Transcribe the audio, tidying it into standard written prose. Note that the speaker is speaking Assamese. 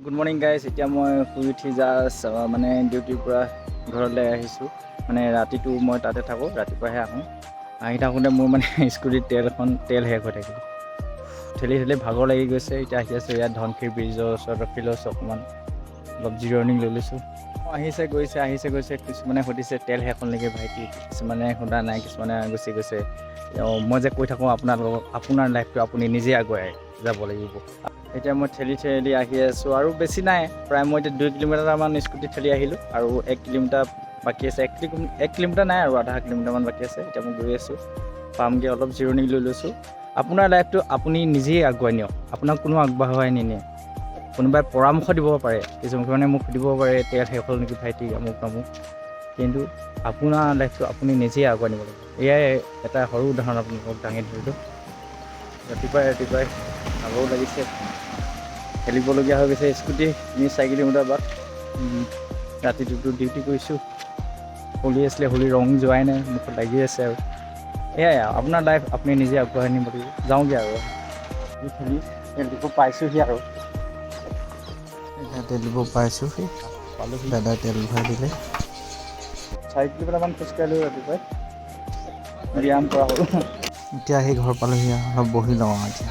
Good morning guys. এতিয়া মই শুই উঠি জাষ্ট মানে ডিউটিৰ পৰা ঘৰলৈ আহিছোঁ। মানে ৰাতিটো মই তাতে থাকোঁ, ৰাতিপুৱাহে আহোঁ। আহি থাকোঁতে মোৰ মানে স্কুটিৰ তেল শেষ হৈ থাকিল। ঠেলি ভাগৰ লাগি গৈছে। এতিয়া আহি আছোঁ ইয়াত ধনশিৰি ব্ৰিজৰ ওচৰত ৰখি লৈছোঁ, অকণমান অলপ জিৰণি লৈ লৈছোঁ। আহিছে গৈছে কিছুমানে সুধিছে তেল শেষ হ'ল নেকি ভাইটি, কিছুমানে সোধা নাই, কিছুমানে গুচি গৈছে। মই যে কৈ থাকোঁ আপোনালোকক, আপোনাৰ লাইফটো আপুনি নিজে আগুৱাই যাব লাগিব। এতিয়া মই ঠেলি আহি আছোঁ আৰু বেছি নাই, প্ৰায় মই এতিয়া 2 কিলোমিটাৰমান স্কুটি ঠেলি আহিলোঁ আৰু 1 কিলোমিটাৰ বাকী আছে। 1 কিলোমিটাৰ নাই আৰু আধা কিলোমিটাৰমান বাকী আছে। এতিয়া মই গৈ আছোঁ, পামগৈ, অলপ জিৰণি লৈ লৈছোঁ। আপোনাৰ লাইফটো আপুনি নিজেই আগুৱাই নিয়ক, আপোনাক কোনো আগবঢ়াই নিনিয়ে। কোনোবাই পৰামৰ্শ দিব পাৰে, কিছুমানে মোক সুধিব পাৰে তেল শেষ হ'ল নেকি ভাইটি, আমুক তামুক, কিন্তু আপোনাৰ লাইফটো আপুনি নিজেই আগুৱাই নিব লাগিব। এয়াই এটা সৰু উদাহৰণ আপোনালোকক দাঙি ধৰিলোঁ। ৰাতিপুৱাই ভাগৰো লাগিছে, খেলিবলগীয়া হৈ গৈছে। স্কুটি 3-4 কিলোমিটাৰ বাট। ৰাতিটোতো ডিউটি কৰিছোঁ, হোলী আছিলে, হোলী ৰং যোৱাই নাই, মুখত লাগি আছে আৰু এয়াই আৰু আপোনাৰ লাইফ আপুনি নিজে আগবঢ়াই নিব লাগিব। যাওঁগৈ আৰু তেল ডিপু পাইছোঁহি আৰু তেল ডিপু পাইছোঁহি, পালোহি। দাদাই তেল ভৰাই দিলে। 4 কিলোমিটাৰমান খোজকাঢ়িলোঁ ৰাতিপুৱাই, ব্যায়াম কৰা হ'ল। এতিয়া আহি ঘৰ পালোহি, অলপ বহি লওঁ এতিয়া।